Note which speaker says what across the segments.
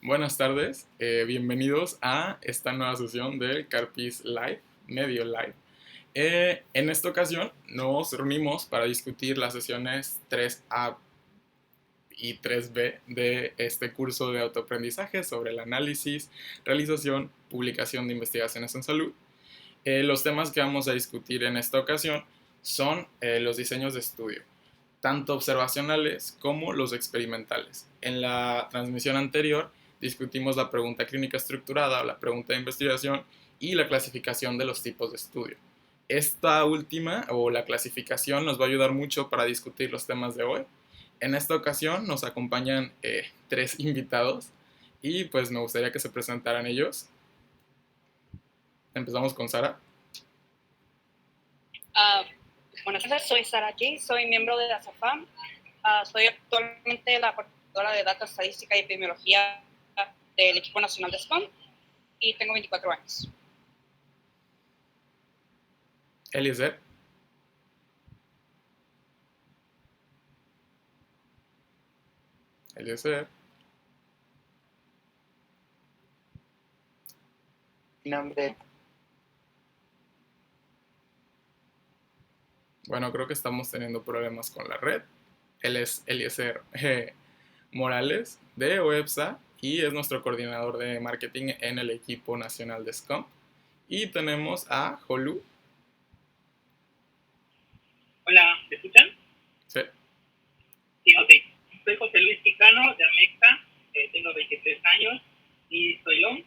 Speaker 1: Buenas tardes, bienvenidos a esta nueva sesión del Carpis Live, Medio Live. En esta ocasión nos reunimos para discutir las sesiones 3A y 3B de este curso de autoaprendizaje sobre el análisis, realización, publicación de investigaciones en salud. Los temas que vamos a discutir en esta ocasión son los diseños de estudio, tanto observacionales como los experimentales. En la transmisión anterior discutimos la pregunta clínica estructurada, la pregunta de investigación y la clasificación de los tipos de estudio. Esta última, o la clasificación, nos va a ayudar mucho para discutir los temas de hoy. En esta ocasión nos acompañan tres invitados y pues me gustaría que se presentaran ellos. Empezamos con Sara.
Speaker 2: Uh, Buenas tardes, soy Sara G., soy miembro de la SAFAM. Soy actualmente la coordinadora de Data Estadística y Epidemiología del equipo nacional de SCOM y tengo 24 años.
Speaker 1: Eliezer. Eliezer.
Speaker 3: Mi nombre.
Speaker 1: Bueno, creo que estamos teniendo problemas con la red. Él es Eliezer Morales de OEPSA y es nuestro coordinador de marketing en el equipo nacional de SCOM. Y tenemos a Jolu.
Speaker 4: Hola, ¿me escuchan?
Speaker 1: Sí.
Speaker 4: Sí, ok. Soy José Luis Quijano de Amexa, tengo 23 años y soy hombre.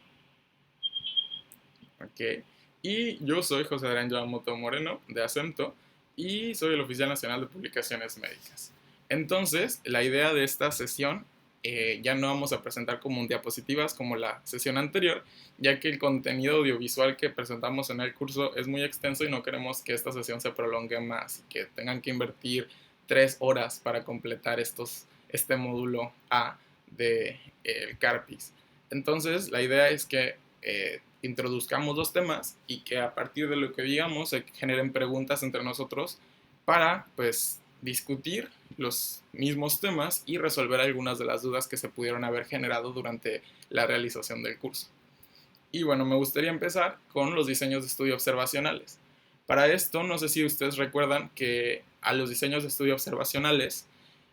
Speaker 1: Ok. Y yo soy José Adrián Yamamoto Moreno de Acento y soy el oficial nacional de publicaciones médicas. Entonces, la idea de esta sesión ya no vamos a presentar como diapositivas como la sesión anterior, ya que el contenido audiovisual que presentamos en el curso es muy extenso y no queremos que esta sesión se prolongue más, que tengan que invertir 3 horas para completar este módulo A de el CARPIS. Entonces, la idea es que introduzcamos los temas y que a partir de lo que digamos se generen preguntas entre nosotros para pues discutir los mismos temas y resolver algunas de las dudas que se pudieron haber generado durante la realización del curso. Y bueno, me gustaría empezar con los diseños de estudio observacionales. Para esto, no sé si ustedes recuerdan que a los diseños de estudio observacionales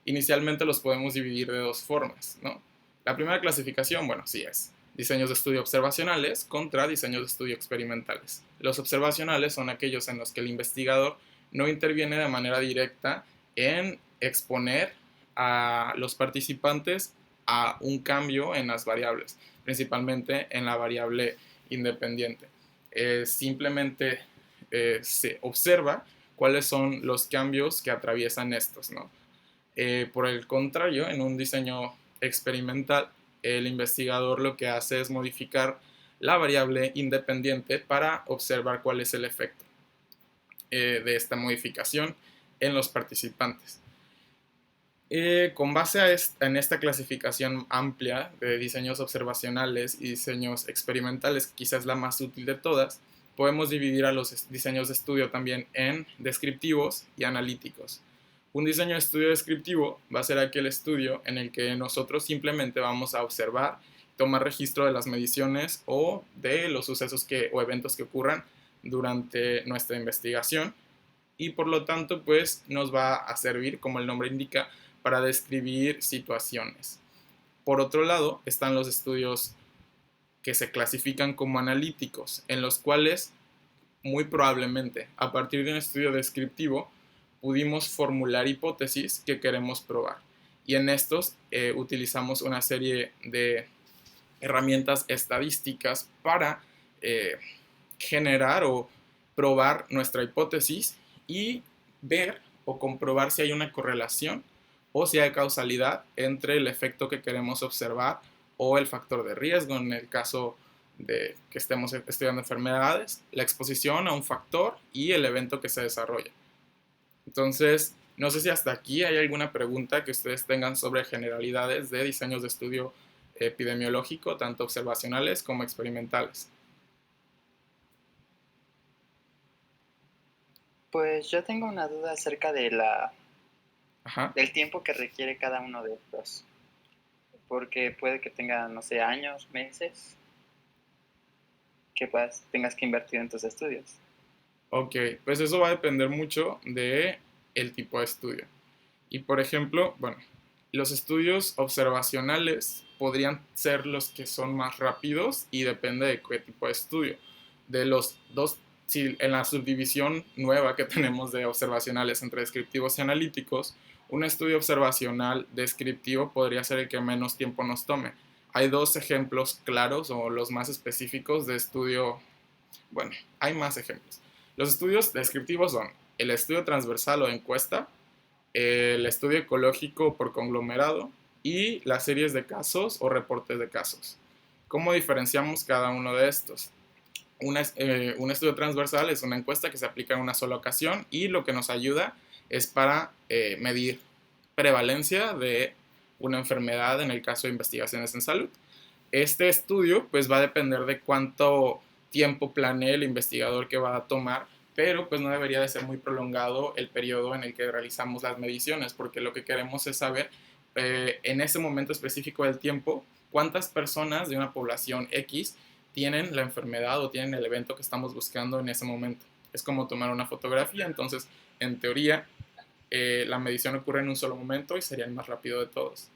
Speaker 1: inicialmente los podemos dividir de dos formas, ¿no? La primera clasificación, bueno, sí es diseños de estudio observacionales contra diseños de estudio experimentales. Los observacionales son aquellos en los que el investigador no interviene de manera directa en exponer a los participantes a un cambio en las variables, principalmente en la variable independiente. Simplemente se observa cuáles son los cambios que atraviesan estos, ¿no? Por el contrario, en un diseño experimental, el investigador lo que hace es modificar la variable independiente para observar cuál es el efecto de esta modificación en los participantes. Con base en esta clasificación amplia de diseños observacionales y diseños experimentales, quizás la más útil de todas, podemos dividir a los diseños de estudio también en descriptivos y analíticos. Un diseño de estudio descriptivo va a ser aquel estudio en el que nosotros simplemente vamos a observar, tomar registro de las mediciones o de los sucesos o eventos que ocurran durante nuestra investigación y por lo tanto pues nos va a servir, como el nombre indica, para describir situaciones. Por otro lado, están los estudios que se clasifican como analíticos, en los cuales muy probablemente a partir de un estudio descriptivo pudimos formular hipótesis que queremos probar. Y en estos utilizamos una serie de herramientas estadísticas para generar o probar nuestra hipótesis y ver o comprobar si hay una correlación o si hay causalidad entre el efecto que queremos observar o el factor de riesgo en el caso de que estemos estudiando enfermedades, la exposición a un factor y el evento que se desarrolla. Entonces, no sé si hasta aquí hay alguna pregunta que ustedes tengan sobre generalidades de diseños de estudio epidemiológico, tanto observacionales como experimentales.
Speaker 3: Pues yo tengo una duda acerca de del tiempo que requiere cada uno de estos. porque puede que tenga, no sé, años, meses, que tengas que invertir en tus estudios.
Speaker 1: Ok, pues eso va a depender mucho de el tipo de estudio. Y por ejemplo, bueno, los estudios observacionales podrían ser los que son más rápidos y depende de qué tipo de estudio. De los dos, si en la subdivisión nueva que tenemos de observacionales entre descriptivos y analíticos, un estudio observacional descriptivo podría ser el que menos tiempo nos tome. Hay dos ejemplos claros o los más específicos de estudio, bueno, hay más ejemplos. Los estudios descriptivos son el estudio transversal o encuesta, el estudio ecológico por conglomerado y las series de casos o reportes de casos. ¿Cómo diferenciamos cada uno de estos? Un estudio transversal es una encuesta que se aplica en una sola ocasión y lo que nos ayuda es para medir prevalencia de una enfermedad en el caso de investigaciones en salud. Este estudio pues va a depender de cuánto tiempo planee el investigador que va a tomar, pero pues no debería de ser muy prolongado el periodo en el que realizamos las mediciones, porque lo que queremos es saber en ese momento específico del tiempo cuántas personas de una población X tienen la enfermedad o tienen el evento que estamos buscando en ese momento. Es como tomar una fotografía, entonces en teoría la medición ocurre en un solo momento y sería el más rápido de todos.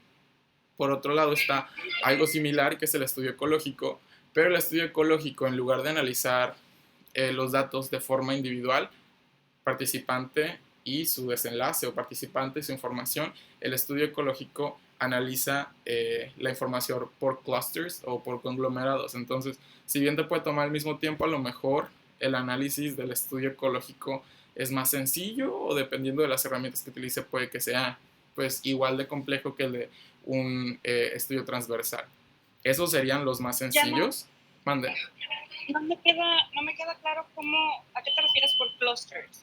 Speaker 1: Por otro lado está algo similar que es el estudio ecológico, pero el estudio ecológico en lugar de analizar los datos de forma individual, participante y su desenlace o participante y su información, el estudio ecológico analiza la información por clusters o por conglomerados. Entonces, si bien te puede tomar al mismo tiempo, a lo mejor el análisis del estudio ecológico es más sencillo o dependiendo de las herramientas que utilice puede que sea pues igual de complejo que el de un estudio transversal. Esos serían los más sencillos. Mande.
Speaker 2: No me queda claro a qué te refieres por clusters.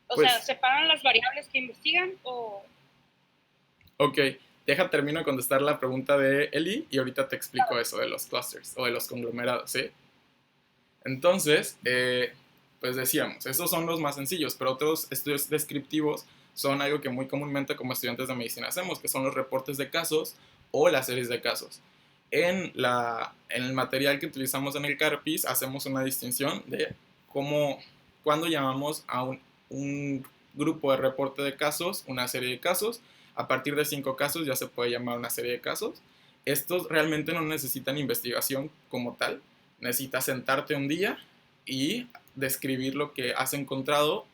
Speaker 2: O
Speaker 1: Pues,
Speaker 2: sea, ¿separan las variables que investigan o...?
Speaker 1: Ok, termino de contestar la pregunta de Eli y ahorita te explico eso de los clusters o de los conglomerados, ¿sí? Entonces, pues decíamos, esos son los más sencillos, pero otros estudios descriptivos son algo que muy comúnmente como estudiantes de medicina hacemos, que son los reportes de casos o las series de casos. En el material que utilizamos en el CARPIS hacemos una distinción de cuando llamamos a un grupo de reporte de casos, una serie de casos. A partir de 5 casos ya se puede llamar una serie de casos. Estos realmente no necesitan investigación como tal. Necesitas sentarte un día y describir lo que has encontrado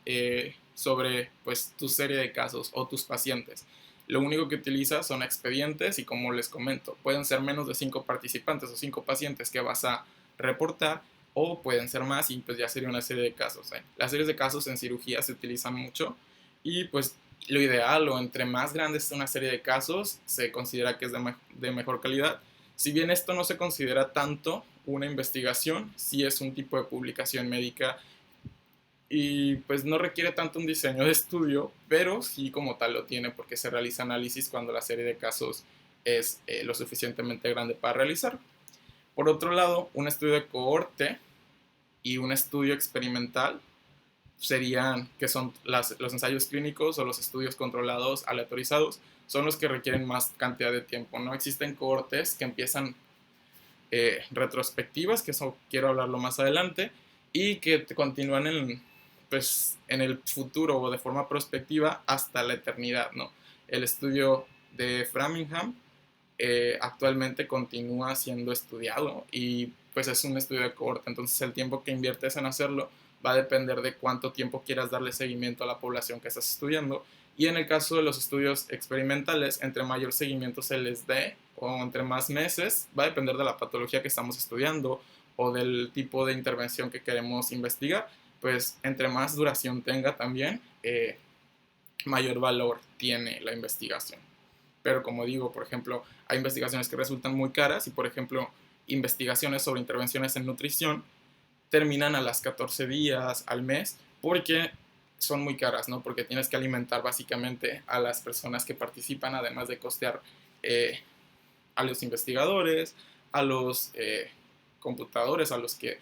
Speaker 1: sobre pues, tu serie de casos o tus pacientes. Lo único que utilizas son expedientes y como les comento, pueden ser menos de 5 participantes o 5 pacientes que vas a reportar o pueden ser más y pues ya sería una serie de casos. Las series de casos en cirugía se utilizan mucho y pues lo ideal o entre más grande es una serie de casos se considera que es de mejor calidad. Si bien esto no se considera tanto una investigación, sí es un tipo de publicación médica y pues no requiere tanto un diseño de estudio, pero sí como tal lo tiene porque se realiza análisis cuando la serie de casos es lo suficientemente grande para realizar. Por otro lado, un estudio de cohorte y un estudio experimental serían, que son los ensayos clínicos o los estudios controlados aleatorizados, son los que requieren más cantidad de tiempo, ¿no? Existen cohortes que empiezan retrospectivas, que eso quiero hablarlo más adelante, y que continúan pues, en el futuro o de forma prospectiva hasta la eternidad, ¿no? El estudio de Framingham actualmente continúa siendo estudiado y pues es un estudio de cohorte, entonces el tiempo que inviertes en hacerlo va a depender de cuánto tiempo quieras darle seguimiento a la población que estás estudiando. Y en el caso de los estudios experimentales, entre mayor seguimiento se les dé o entre más meses, va a depender de la patología que estamos estudiando o del tipo de intervención que queremos investigar, pues entre más duración tenga también, mayor valor tiene la investigación. Pero como digo, por ejemplo, hay investigaciones que resultan muy caras y, por ejemplo, investigaciones sobre intervenciones en nutrición terminan a las 14 días, al mes, porque son muy caras, ¿no? Porque tienes que alimentar básicamente a las personas que participan, además de costear a los investigadores, a los computadores, a los que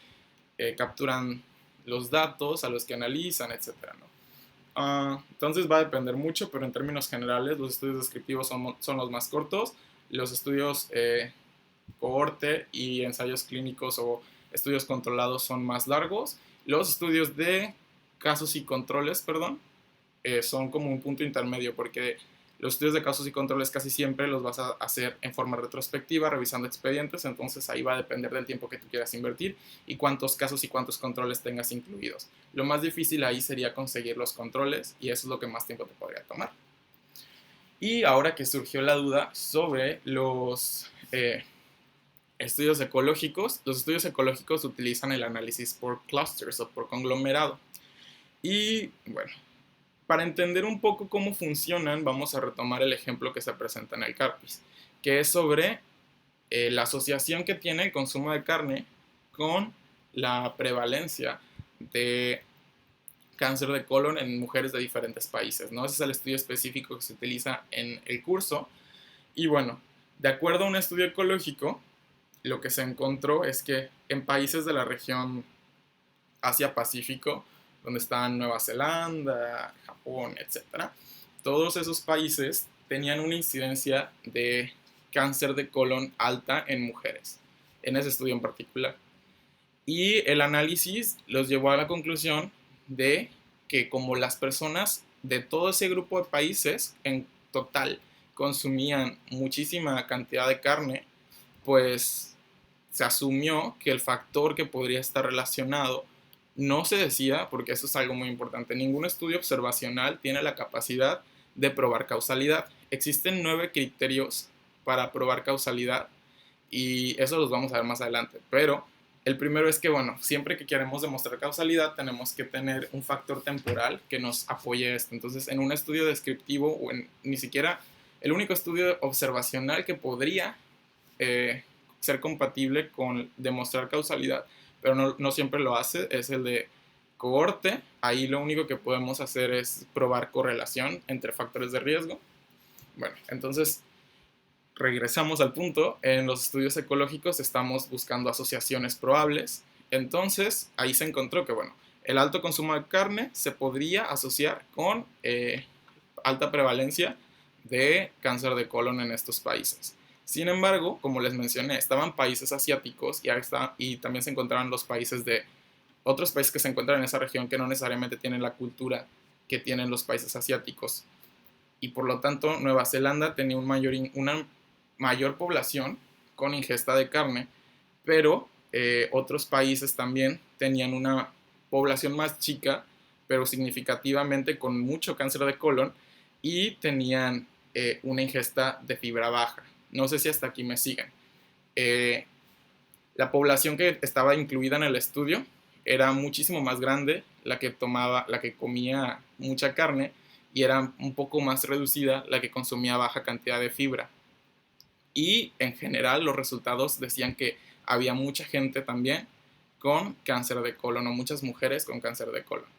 Speaker 1: capturan los datos, a los que analizan, etcétera, ¿no? Entonces va a depender mucho, pero en términos generales los estudios descriptivos son los más cortos. los estudios cohorte y ensayos clínicos o estudios controlados son más largos. Los estudios de casos y controles, perdón, son como un punto intermedio, porque los estudios de casos y controles casi siempre los vas a hacer en forma retrospectiva, revisando expedientes, entonces ahí va a depender del tiempo que tú quieras invertir y cuántos casos y cuántos controles tengas incluidos. Lo más difícil ahí sería conseguir los controles y eso es lo que más tiempo te podría tomar. Y ahora que surgió la duda sobre los estudios ecológicos, los estudios ecológicos utilizan el análisis por clusters o por conglomerado. Y bueno, para entender un poco cómo funcionan, vamos a retomar el ejemplo que se presenta en el CARPIS, que es sobre la asociación que tiene el consumo de carne con la prevalencia de cáncer de colon en mujeres de diferentes países, ¿no? Ese es el estudio específico que se utiliza en el curso. Y bueno, de acuerdo a un estudio ecológico, lo que se encontró es que en países de la región Asia-Pacífico, donde están Nueva Zelanda, Japón, etc., todos esos países tenían una incidencia de cáncer de colon alta en mujeres, en ese estudio en particular. Y el análisis los llevó a la conclusión de que como las personas de todo ese grupo de países en total consumían muchísima cantidad de carne, pues se asumió que el factor que podría estar relacionado no se decía, porque eso es algo muy importante. Ningún estudio observacional tiene la capacidad de probar causalidad. Existen 9 criterios para probar causalidad y eso los vamos a ver más adelante. Pero el primero es que, bueno, siempre que queremos demostrar causalidad tenemos que tener un factor temporal que nos apoye esto. Entonces, en un estudio descriptivo o ni siquiera el único estudio observacional que podría ser compatible con demostrar causalidad, pero no siempre lo hace, es el de cohorte. Ahí lo único que podemos hacer es probar correlación entre factores de riesgo. Bueno, entonces regresamos al punto. En los estudios ecológicos estamos buscando asociaciones probables. Entonces ahí se encontró que, bueno, el alto consumo de carne se podría asociar con alta prevalencia de cáncer de colon en estos países. Sin embargo, como les mencioné, estaban países asiáticos y también se encontraban los países de otros países que se encuentran en esa región que no necesariamente tienen la cultura que tienen los países asiáticos. Y por lo tanto, Nueva Zelanda tenía una mayor población con ingesta de carne, pero otros países también tenían una población más chica, pero significativamente con mucho cáncer de colon y tenían una ingesta de fibra baja. No sé si hasta aquí me siguen. La población que estaba incluida en el estudio era muchísimo más grande, la que comía mucha carne, y era un poco más reducida la que consumía baja cantidad de fibra. Y en general los resultados decían que había mucha gente también con cáncer de colon o muchas mujeres con cáncer de colon.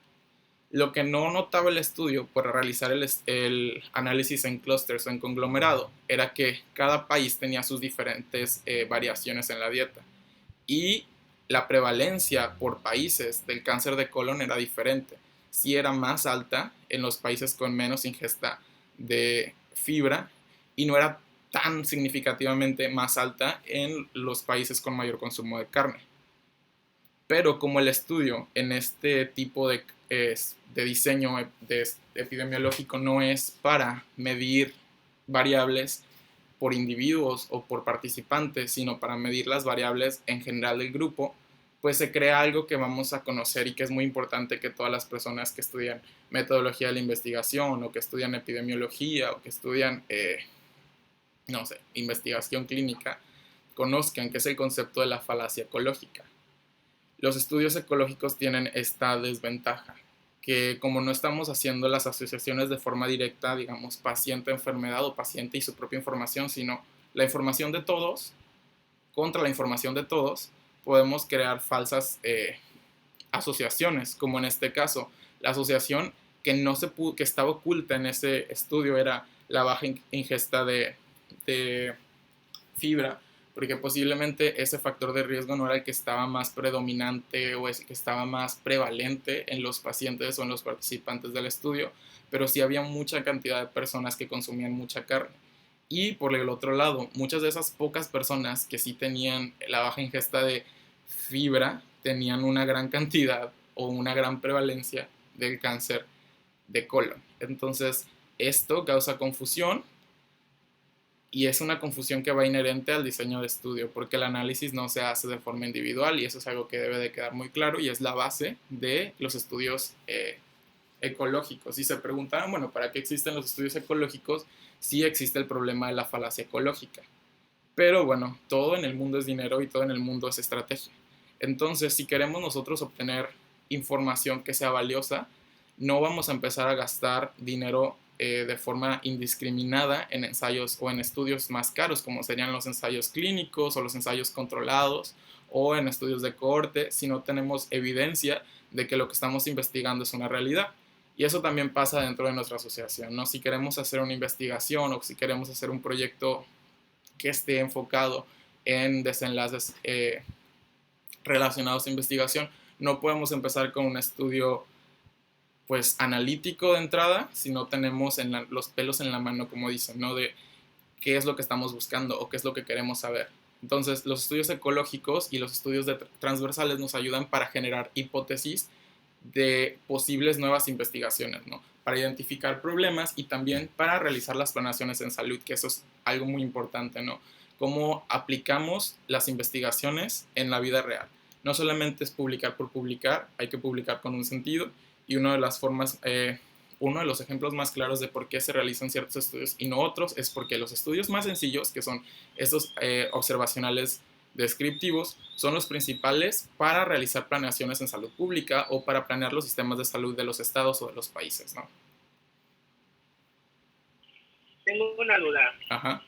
Speaker 1: Lo que no notaba el estudio por realizar el análisis en clústeres o en conglomerado era que cada país tenía sus diferentes variaciones en la dieta y la prevalencia por países del cáncer de colon era diferente. Sí era más alta en los países con menos ingesta de fibra y no era tan significativamente más alta en los países con mayor consumo de carne. Pero como el estudio en este tipo de diseño epidemiológico no es para medir variables por individuos o por participantes, sino para medir las variables en general del grupo, pues se crea algo que vamos a conocer y que es muy importante que todas las personas que estudian metodología de la investigación o que estudian epidemiología o que estudian, investigación clínica, conozcan, que es el concepto de la falacia ecológica. Los estudios ecológicos tienen esta desventaja, que como no estamos haciendo las asociaciones de forma directa, digamos, paciente-enfermedad o paciente y su propia información, sino la información de todos contra la información de todos, podemos crear falsas asociaciones, como en este caso. La asociación que estaba oculta en ese estudio era la baja ingesta de fibra, porque posiblemente ese factor de riesgo no era el que estaba más predominante o el que estaba más prevalente en los pacientes o en los participantes del estudio, pero sí había mucha cantidad de personas que consumían mucha carne. Y por el otro lado, muchas de esas pocas personas que sí tenían la baja ingesta de fibra tenían una gran cantidad o una gran prevalencia del cáncer de colon. Entonces, esto causa confusión y es una confusión que va inherente al diseño de estudio, porque el análisis no se hace de forma individual y eso es algo que debe de quedar muy claro y es la base de los estudios ecológicos. Y se preguntaron, bueno, ¿para qué existen los estudios ecológicos si existe el problema de la falacia ecológica? Pero bueno, todo en el mundo es dinero y todo en el mundo es estrategia. Entonces, si queremos nosotros obtener información que sea valiosa, no vamos a empezar a gastar dinero de forma indiscriminada en ensayos o en estudios más caros, como serían los ensayos clínicos o los ensayos controlados o en estudios de cohorte, si no tenemos evidencia de que lo que estamos investigando es una realidad. Y eso también pasa dentro de nuestra asociación, ¿no? Si queremos hacer una investigación o si queremos hacer un proyecto que esté enfocado en desenlaces relacionados a investigación, no podemos empezar con un estudio pues analítico de entrada si no tenemos los pelos en la mano, como dicen, ¿no? De qué es lo que estamos buscando o qué es lo que queremos saber. Entonces, los estudios ecológicos y los estudios transversales nos ayudan para generar hipótesis de posibles nuevas investigaciones, ¿no? Para identificar problemas y también para realizar las planeaciones en salud, que eso es algo muy importante, ¿no? Cómo aplicamos las investigaciones en la vida real. No solamente es publicar por publicar, hay que publicar con un sentido y una de las formas, uno de los ejemplos más claros de por qué se realizan ciertos estudios y no otros es porque los estudios más sencillos, que son estos observacionales descriptivos, son los principales para realizar planeaciones en salud pública o para planear los sistemas de salud de los estados o de los países, ¿no?
Speaker 4: Tengo una duda.
Speaker 1: Ajá.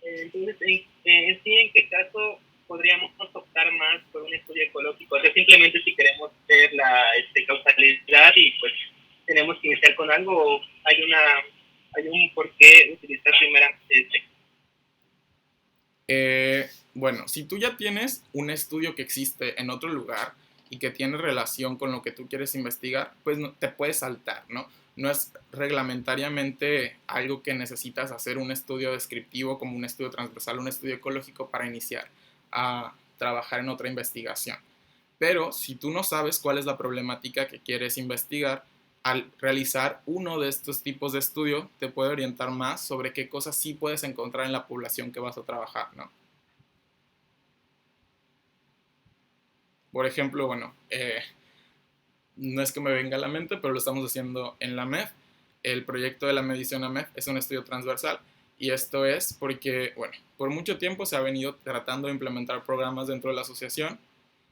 Speaker 4: Entonces, ¿en qué caso podríamos optar más por un estudio ecológico? O sea, simplemente si queremos ver la causalidad y pues tenemos que iniciar con algo, o hay un por qué utilizar primeramente
Speaker 1: bueno, si tú ya tienes un estudio que existe en otro lugar y que tiene relación con lo que tú quieres investigar, pues no, te puedes saltar, ¿no? No es reglamentariamente algo que necesitas hacer un estudio descriptivo como un estudio transversal, un estudio ecológico para iniciar a trabajar en otra investigación. Pero si tú no sabes cuál es la problemática que quieres investigar, al realizar uno de estos tipos de estudio te puede orientar más sobre qué cosas sí puedes encontrar en la población que vas a trabajar, ¿no? Por ejemplo, bueno, no es que me venga a la mente, pero lo estamos haciendo en la MEF. El proyecto de la medición AMEF es un estudio transversal y esto es porque, bueno, por mucho tiempo se ha venido tratando de implementar programas dentro de la asociación.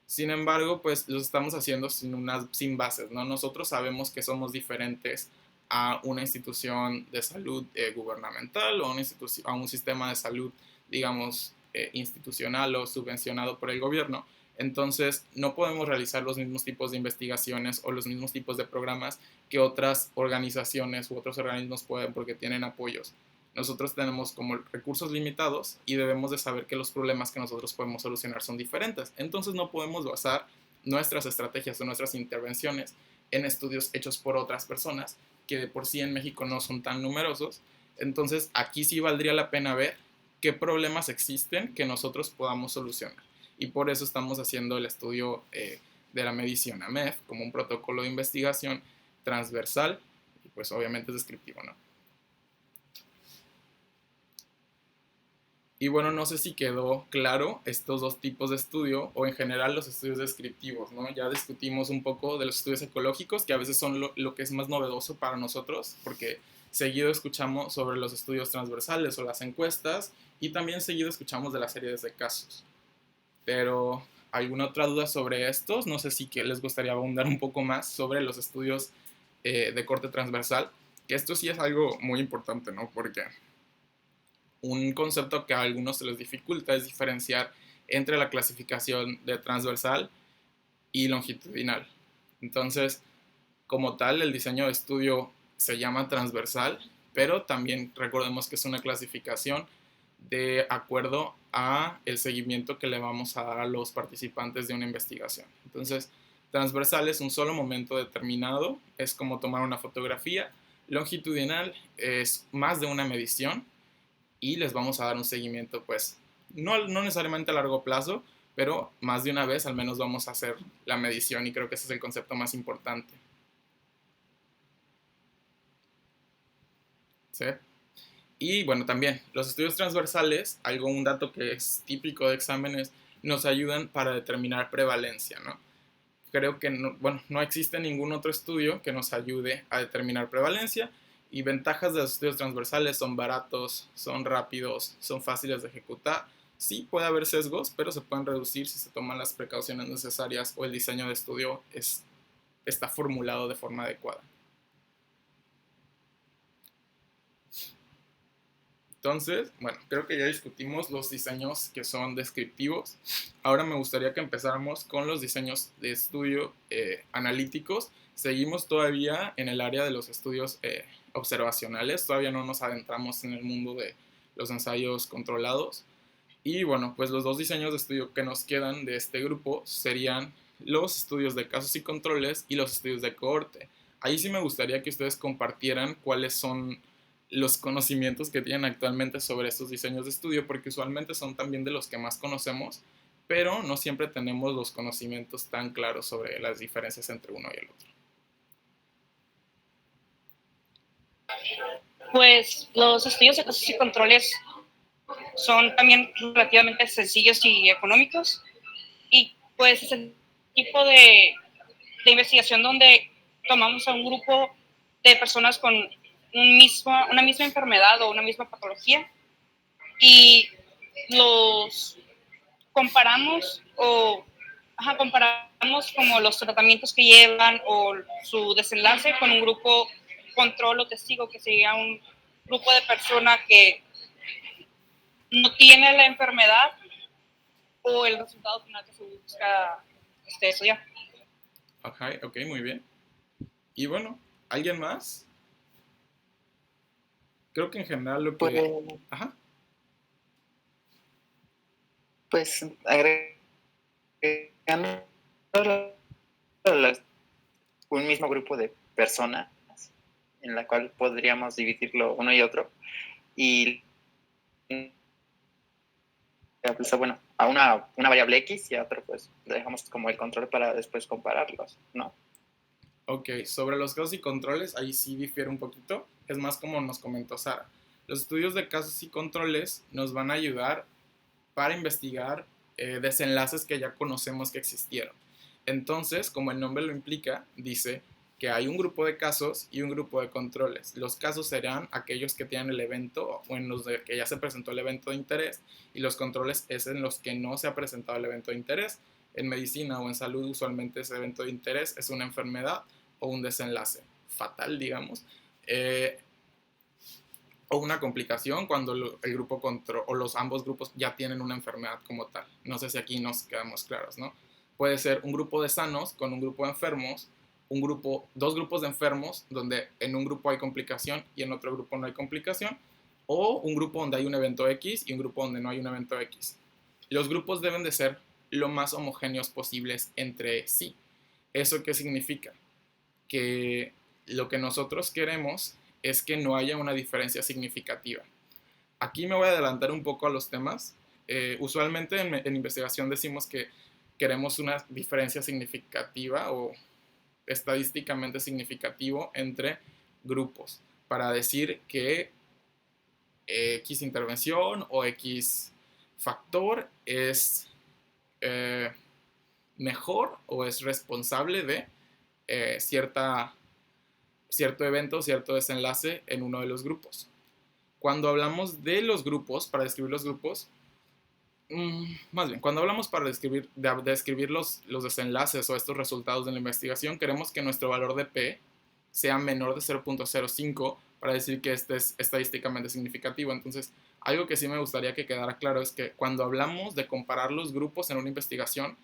Speaker 1: Sin embargo, pues los estamos haciendo sin bases, ¿no? Nosotros sabemos que somos diferentes a una institución de salud gubernamental o a un sistema de salud, digamos, institucional o subvencionado por el gobierno. Entonces, no podemos realizar los mismos tipos de investigaciones o los mismos tipos de programas que otras organizaciones u otros organismos pueden porque tienen apoyos. Nosotros tenemos como recursos limitados y debemos de saber que los problemas que nosotros podemos solucionar son diferentes. Entonces no podemos basar nuestras estrategias o nuestras intervenciones en estudios hechos por otras personas que de por sí en México no son tan numerosos. Entonces aquí sí valdría la pena ver qué problemas existen que nosotros podamos solucionar. Y por eso estamos haciendo el estudio de la medición AMEF como un protocolo de investigación transversal y pues obviamente es descriptivo, ¿no? Y bueno, no sé si quedó claro estos dos tipos de estudio o en general los estudios descriptivos, ¿no? Ya discutimos un poco de los estudios ecológicos, que a veces son lo que es más novedoso para nosotros, porque seguido escuchamos sobre los estudios transversales o las encuestas y también seguido escuchamos de las series de casos. Pero, ¿alguna otra duda sobre estos? No sé si que les gustaría abundar un poco más sobre los estudios de corte transversal, que esto sí es algo muy importante, ¿no? Porque un concepto que a algunos se les dificulta es diferenciar entre la clasificación de transversal y longitudinal. Entonces, como tal, el diseño de estudio se llama transversal, pero también recordemos que es una clasificación de acuerdo a el seguimiento que le vamos a dar a los participantes de una investigación. Entonces, transversal es un solo momento determinado, es como tomar una fotografía. Longitudinal es más de una medición y les vamos a dar un seguimiento, pues, no necesariamente a largo plazo, pero más de una vez al menos vamos a hacer la medición y creo que ese es el concepto más importante. ¿Sí? Y bueno, también los estudios transversales, un dato que es típico de exámenes, nos ayudan para determinar prevalencia, ¿no? Creo que no existe ningún otro estudio que nos ayude a determinar prevalencia, y ventajas de los estudios transversales: son baratos, son rápidos, son fáciles de ejecutar. Sí puede haber sesgos, pero se pueden reducir si se toman las precauciones necesarias o el diseño de estudio está formulado de forma adecuada. Entonces, bueno, creo que ya discutimos los diseños que son descriptivos. Ahora me gustaría que empezáramos con los diseños de estudio analíticos. Seguimos todavía en el área de los estudios observacionales, todavía no nos adentramos en el mundo de los ensayos controlados. Y bueno, pues los dos diseños de estudio que nos quedan de este grupo serían los estudios de casos y controles y los estudios de cohorte. Ahí sí me gustaría que ustedes compartieran cuáles son los conocimientos que tienen actualmente sobre estos diseños de estudio, porque usualmente son también de los que más conocemos, pero no siempre tenemos los conocimientos tan claros sobre las diferencias entre uno y el otro.
Speaker 2: Pues los estudios de casos y controles son también relativamente sencillos y económicos, y pues es el tipo de investigación donde tomamos a un grupo de personas con una misma enfermedad o una misma patología y los comparamos comparamos como los tratamientos que llevan o su desenlace con un grupo control o testigo, que sería un grupo de personas que no tiene la enfermedad o el resultado final que se busca estudiar.
Speaker 1: Ok, muy bien. Y bueno, ¿alguien más? Creo que en general lo que...
Speaker 3: Pues agregando un mismo grupo de personas en la cual podríamos dividirlo uno y otro, y pues, bueno, a una variable X y a otro pues le dejamos como el control para después compararlos, ¿no?
Speaker 1: Ok, sobre los casos y controles, ahí sí difiere un poquito. Es más como nos comentó Sara. Los estudios de casos y controles nos van a ayudar para investigar desenlaces que ya conocemos que existieron. Entonces, como el nombre lo implica, dice que hay un grupo de casos y un grupo de controles. Los casos serán aquellos que tienen el evento o en los de que ya se presentó el evento de interés, y los controles es en los que no se ha presentado el evento de interés. En medicina o en salud usualmente ese evento de interés es una enfermedad o un desenlace fatal, digamos, o una complicación cuando el grupo control o ambos grupos ya tienen una enfermedad como tal. No sé si aquí nos quedamos claros, ¿no? Puede ser un grupo de sanos con un grupo de enfermos, dos grupos de enfermos donde en un grupo hay complicación y en otro grupo no hay complicación, o un grupo donde hay un evento X y un grupo donde no hay un evento X. Los grupos deben de ser lo más homogéneos posibles entre sí. ¿Eso qué significa? Que lo que nosotros queremos es que no haya una diferencia significativa. Aquí me voy a adelantar un poco a los temas. Usualmente en investigación decimos que queremos una diferencia significativa o estadísticamente significativo entre grupos para decir que X intervención o X factor es mejor o es responsable de cierto evento, cierto desenlace en uno de los grupos. Cuando hablamos de los grupos, para describir los grupos, más bien, cuando hablamos para describir los desenlaces o estos resultados de la investigación, queremos que nuestro valor de P sea menor de 0.05 para decir que este es estadísticamente significativo. Entonces, algo que sí me gustaría que quedara claro es que cuando hablamos de comparar los grupos en una investigación,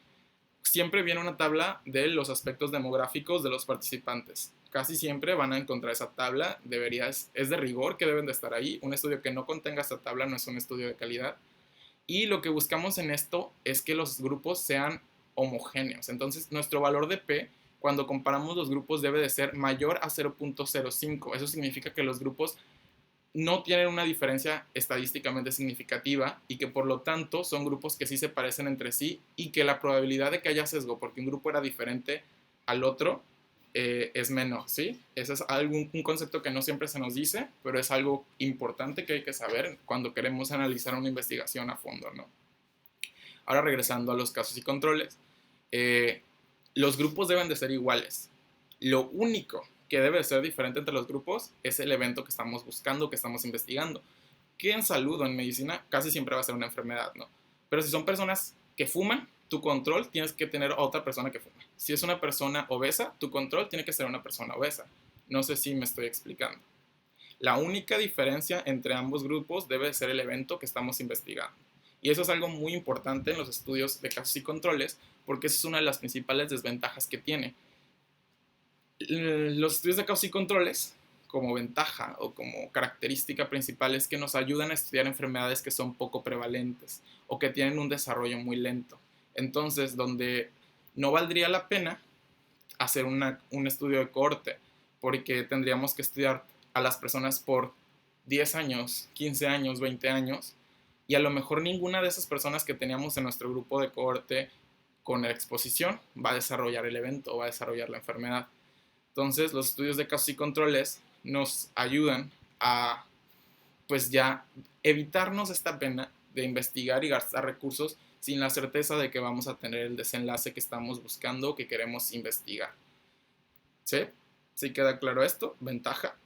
Speaker 1: siempre viene una tabla de los aspectos demográficos de los participantes. Casi siempre van a encontrar esa tabla, es de rigor que deben de estar ahí. Un estudio que no contenga esta tabla no es un estudio de calidad. Y lo que buscamos en esto es que los grupos sean homogéneos. Entonces, nuestro valor de P, cuando comparamos los grupos, debe de ser mayor a 0.05. Eso significa que los grupos no tienen una diferencia estadísticamente significativa y que por lo tanto son grupos que sí se parecen entre sí y que la probabilidad de que haya sesgo porque un grupo era diferente al otro es menor, ¿sí? Ese es un concepto que no siempre se nos dice, pero es algo importante que hay que saber cuando queremos analizar una investigación a fondo, ¿no? Ahora regresando a los casos y controles, los grupos deben de ser iguales. Lo único que debe ser diferente entre los grupos es el evento que estamos buscando, que estamos investigando. Que en salud o en medicina casi siempre va a ser una enfermedad, ¿no? Pero si son personas que fuman, tu control tienes que tener a otra persona que fuma. Si es una persona obesa, tu control tiene que ser una persona obesa. No sé si me estoy explicando. La única diferencia entre ambos grupos debe ser el evento que estamos investigando. Y eso es algo muy importante en los estudios de casos y controles, porque esa es una de las principales desventajas que tiene. Los estudios de casos y controles, como ventaja o como característica principal, es que nos ayudan a estudiar enfermedades que son poco prevalentes o que tienen un desarrollo muy lento. Entonces, donde no valdría la pena hacer un estudio de cohorte, porque tendríamos que estudiar a las personas por 10 años, 15 años, 20 años, y a lo mejor ninguna de esas personas que teníamos en nuestro grupo de cohorte con la exposición va a desarrollar el evento o va a desarrollar la enfermedad. Entonces, los estudios de casos y controles nos ayudan a, pues ya, evitarnos esta pena de investigar y gastar recursos sin la certeza de que vamos a tener el desenlace que estamos buscando o que queremos investigar. ¿Sí? ¿Sí queda claro esto? Ventaja.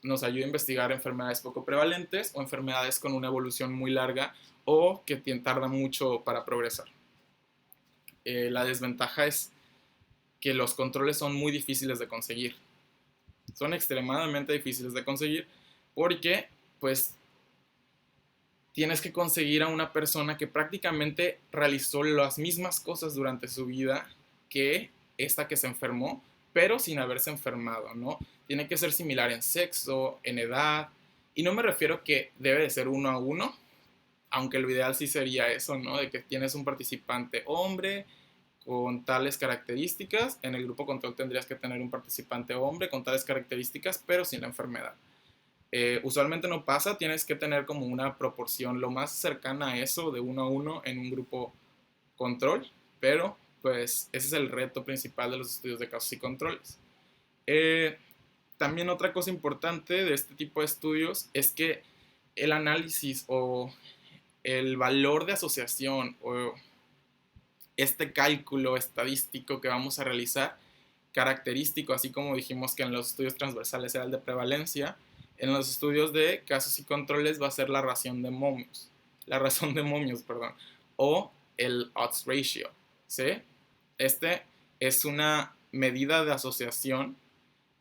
Speaker 1: Nos ayuda a investigar enfermedades poco prevalentes o enfermedades con una evolución muy larga o que tardan mucho para progresar. La desventaja es que los controles son muy difíciles de conseguir. Son extremadamente difíciles de conseguir porque, pues, tienes que conseguir a una persona que prácticamente realizó las mismas cosas durante su vida que esta que se enfermó, pero sin haberse enfermado, ¿no? Tiene que ser similar en sexo, en edad, y no me refiero que debe de ser 1 a 1, aunque lo ideal sí sería eso, ¿no? De que tienes un participante hombre con tales características, en el grupo control tendrías que tener un participante hombre con tales características, pero sin la enfermedad. Usualmente no pasa, tienes que tener como una proporción lo más cercana a eso de 1 a 1 en un grupo control, pero pues ese es el reto principal de los estudios de casos y controles. También otra cosa importante de este tipo de estudios es que el análisis o el valor de asociación o este cálculo estadístico que vamos a realizar, característico, así como dijimos que en los estudios transversales era el de prevalencia, en los estudios de casos y controles va a ser la razón de momios, perdón, o el odds ratio, ¿sí? Este es una medida de asociación,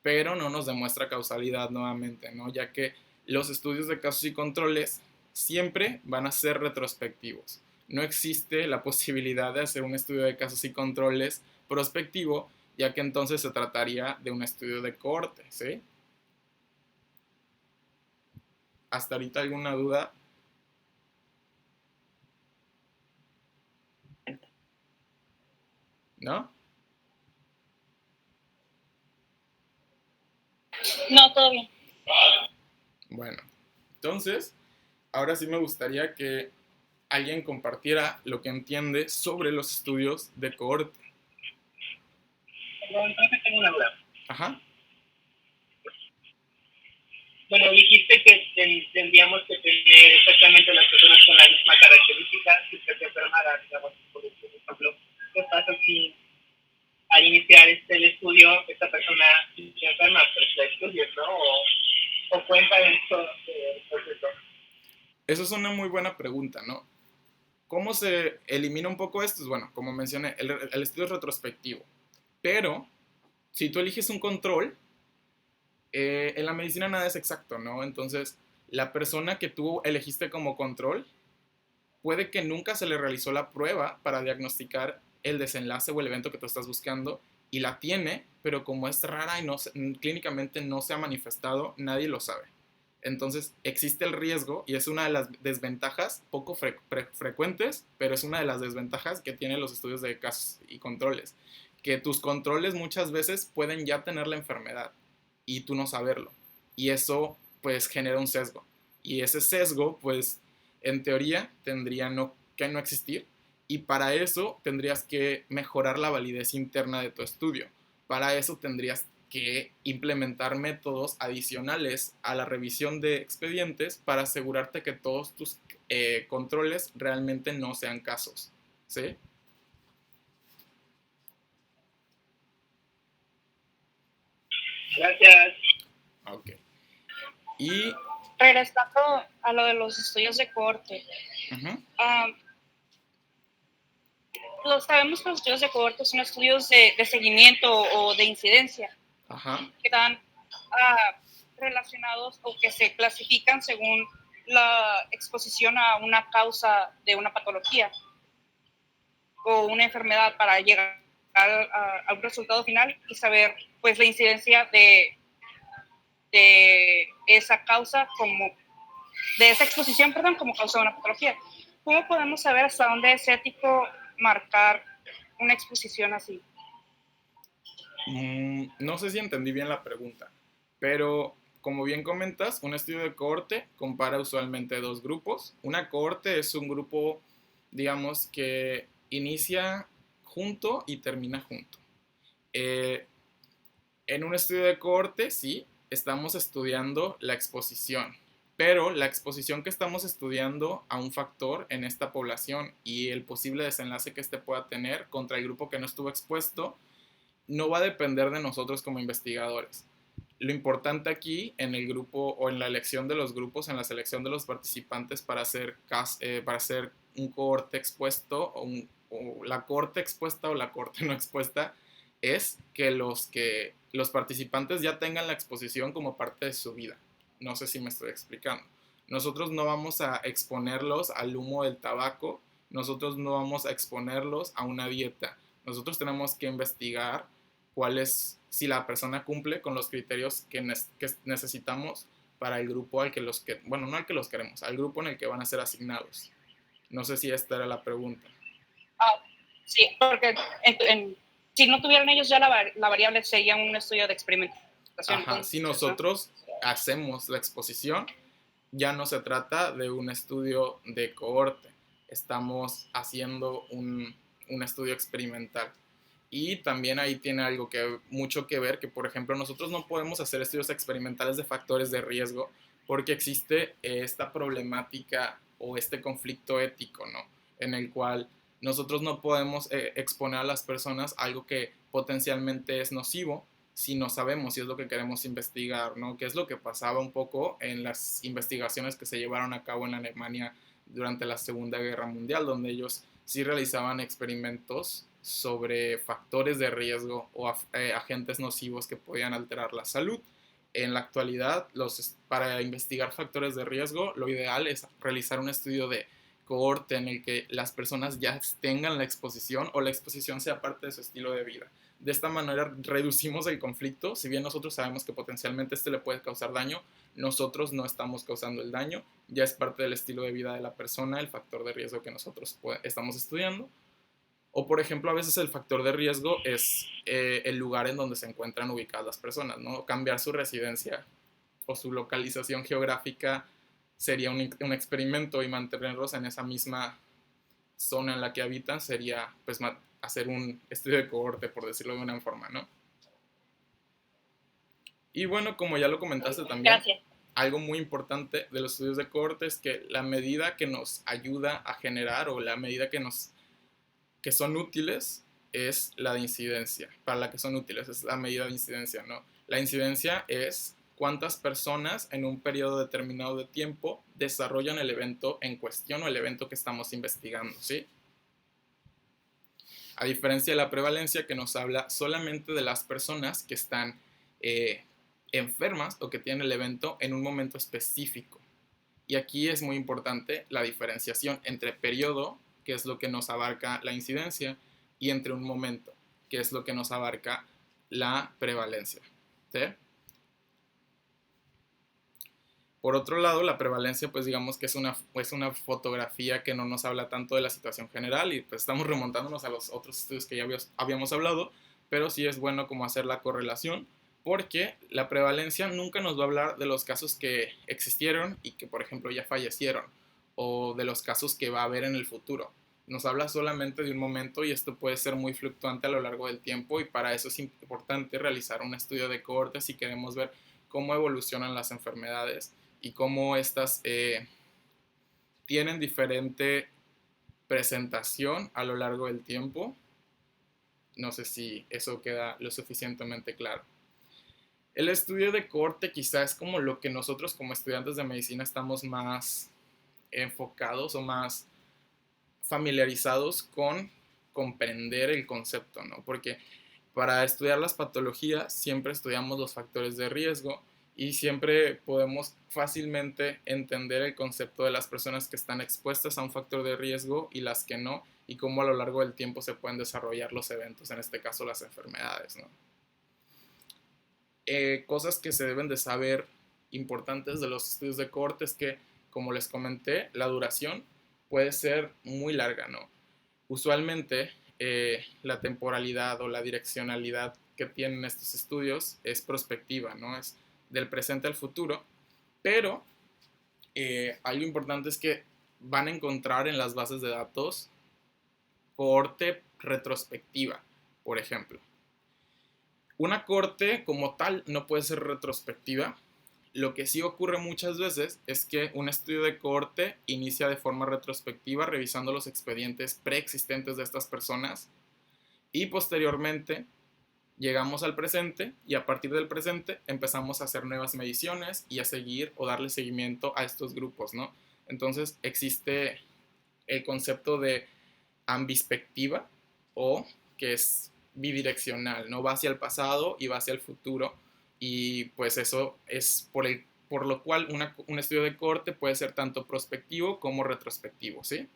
Speaker 1: pero no nos demuestra causalidad nuevamente, ¿no? Ya que los estudios de casos y controles siempre van a ser retrospectivos. No existe la posibilidad de hacer un estudio de casos y controles prospectivo, ya que entonces se trataría de un estudio de cohorte, ¿sí? ¿Hasta ahorita alguna duda? ¿No?
Speaker 2: No, todo bien.
Speaker 1: Bueno, entonces, ahora sí me gustaría que alguien compartiera lo que entiende sobre los estudios de cohorte.
Speaker 4: Perdón, creo que tengo una duda.
Speaker 1: Ajá.
Speaker 4: Bueno, dijiste que tendríamos que tener exactamente las personas con la misma característica si se enfermara, digamos, por ejemplo. ¿Qué pasa si al iniciar el estudio esta persona se enferma? Pues la estudios, ¿no? O cuenta dentro del proceso.
Speaker 1: Eso es una muy buena pregunta, ¿no? ¿Cómo se elimina un poco esto? Bueno, como mencioné, el estudio es retrospectivo. Pero, si tú eliges un control, en la medicina nada es exacto, ¿no? Entonces, la persona que tú elegiste como control, puede que nunca se le realizó la prueba para diagnosticar el desenlace o el evento que tú estás buscando, y la tiene, pero como es rara y clínicamente no se ha manifestado, nadie lo sabe. Entonces existe el riesgo y es una de las desventajas poco frecuentes, pero es una de las desventajas que tienen los estudios de casos y controles, que tus controles muchas veces pueden ya tener la enfermedad y tú no saberlo, y eso pues genera un sesgo. Y ese sesgo, pues, en teoría, tendría que no existir. Y para eso tendrías que mejorar la validez interna de tu estudio. Para eso tendrías que implementar métodos adicionales a la revisión de expedientes para asegurarte que todos tus controles realmente no sean casos. ¿Sí?
Speaker 4: Gracias.
Speaker 1: Ok. Y...
Speaker 2: regresando a lo de los estudios de cohorte, sabemos que los estudios de cohorte son estudios de seguimiento o de incidencia, que están relacionados o que se clasifican según la exposición a una causa de una patología o una enfermedad para llegar a un resultado final y saber pues la incidencia de esa causa de esa exposición, como causa de una patología. ¿Cómo podemos saber hasta dónde es ético marcar una exposición así?
Speaker 1: No sé si entendí bien la pregunta, pero como bien comentas, un estudio de cohorte compara usualmente dos grupos. Una cohorte es un grupo, digamos, que inicia junto y termina junto. En un estudio de cohorte, sí, estamos estudiando la exposición, pero la exposición que estamos estudiando a un factor en esta población y el posible desenlace que éste pueda tener contra el grupo que no estuvo expuesto no va a depender de nosotros como investigadores. Lo importante aquí en el grupo o en la elección de los grupos, en la selección de los participantes para hacer un cohorte expuesto o la cohorte expuesta o la cohorte no expuesta, es que los participantes ya tengan la exposición como parte de su vida. No sé si me estoy explicando. Nosotros no vamos a exponerlos al humo del tabaco, nosotros no vamos a exponerlos a una dieta. Nosotros tenemos que investigar si la persona cumple con los criterios que necesitamos para el grupo al que bueno, no al que los queremos, al grupo en el que van a ser asignados. No sé si esta era la pregunta.
Speaker 2: Sí, porque si no tuvieran ellos ya la variable sería un estudio de experimentación.
Speaker 1: Entonces, si nosotros hacemos la exposición, ya no se trata de un estudio de cohorte, estamos haciendo un estudio experimental. Y también ahí tiene algo mucho que ver, que por ejemplo nosotros no podemos hacer estudios experimentales de factores de riesgo porque existe esta problemática o este conflicto ético, ¿no? En el cual nosotros no podemos exponer a las personas algo que potencialmente es nocivo si no sabemos si es lo que queremos investigar, ¿no? Que es lo que pasaba un poco en las investigaciones que se llevaron a cabo en Alemania durante la Segunda Guerra Mundial, donde ellos sí realizaban experimentos sobre factores de riesgo o agentes nocivos que podían alterar la salud. En la actualidad, para investigar factores de riesgo, lo ideal es realizar un estudio de cohorte en el que las personas ya tengan la exposición o la exposición sea parte de su estilo de vida. De esta manera reducimos el conflicto. Si bien nosotros sabemos que potencialmente le puede causar daño, nosotros no estamos causando el daño, ya es parte del estilo de vida de la persona, el factor de riesgo que nosotros estamos estudiando. O por ejemplo, a veces el factor de riesgo es el lugar en donde se encuentran ubicadas las personas, ¿no? Cambiar su residencia o su localización geográfica sería un experimento, y mantenerlos en esa misma zona en la que habitan sería pues hacer un estudio de cohorte, por decirlo de una forma, ¿no? Y bueno, como ya lo comentaste también,
Speaker 2: Gracias.
Speaker 1: Algo muy importante de los estudios de cohorte es que la medida que nos ayuda a generar o la medida que son útiles es la de incidencia. Para la que son útiles es la medida de incidencia, ¿no? La incidencia es cuántas personas en un periodo determinado de tiempo desarrollan el evento en cuestión o el evento que estamos investigando, ¿sí? A diferencia de la prevalencia, que nos habla solamente de las personas que están enfermas o que tienen el evento en un momento específico. Y aquí es muy importante la diferenciación entre periodo, que es lo que nos abarca la incidencia, y entre un momento, que es lo que nos abarca la prevalencia, ¿sí? Por otro lado, la prevalencia, pues digamos que es una fotografía que no nos habla tanto de la situación general, y pues estamos remontándonos a los otros estudios que ya habíamos hablado, pero sí es bueno como hacer la correlación porque la prevalencia nunca nos va a hablar de los casos que existieron y que, por ejemplo, ya fallecieron, o de los casos que va a haber en el futuro. Nos habla solamente de un momento y esto puede ser muy fluctuante a lo largo del tiempo, y para eso es importante realizar un estudio de cohorte si queremos ver cómo evolucionan las enfermedades y cómo estas tienen diferente presentación a lo largo del tiempo. No sé si eso queda lo suficientemente claro. El estudio de cohorte quizá es como lo que nosotros como estudiantes de medicina estamos más enfocados o más familiarizados con comprender el concepto, ¿no? Porque para estudiar las patologías siempre estudiamos los factores de riesgo y siempre podemos fácilmente entender el concepto de las personas que están expuestas a un factor de riesgo y las que no, y cómo a lo largo del tiempo se pueden desarrollar los eventos, en este caso las enfermedades, ¿no? Cosas que se deben de saber importantes de los estudios de cohorte es que, como les comenté, la duración puede ser muy larga, ¿no? Usualmente la temporalidad o la direccionalidad que tienen estos estudios es prospectiva, ¿no? Es del presente al futuro, pero algo importante es que van a encontrar en las bases de datos cohorte retrospectiva, por ejemplo. Una cohorte como tal no puede ser retrospectiva. Lo que sí ocurre muchas veces es que un estudio de cohorte inicia de forma retrospectiva revisando los expedientes preexistentes de estas personas, y posteriormente llegamos al presente y a partir del presente empezamos a hacer nuevas mediciones y a seguir o darle seguimiento a estos grupos, ¿no? Entonces existe el concepto de ambispectiva, o que es bidireccional, ¿no? Va hacia el pasado y va hacia el futuro, y pues eso es por lo cual un estudio de cohorte puede ser tanto prospectivo como retrospectivo, ¿sí?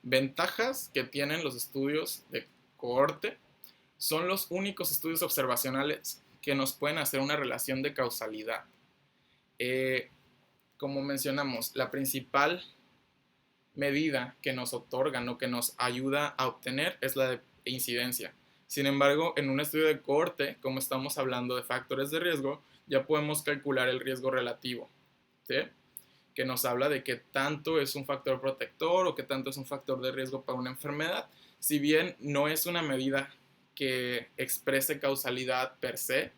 Speaker 1: Ventajas que tienen los estudios de cohorte: son los únicos estudios observacionales que nos pueden hacer una relación de causalidad. Como mencionamos, la principal medida que nos otorgan o que nos ayuda a obtener es la de incidencia. Sin embargo, en un estudio de cohorte, como estamos hablando de factores de riesgo, ya podemos calcular el riesgo relativo, ¿sí? Que nos habla de qué tanto es un factor protector o qué tanto es un factor de riesgo para una enfermedad. Si bien no es una medida que exprese causalidad per se,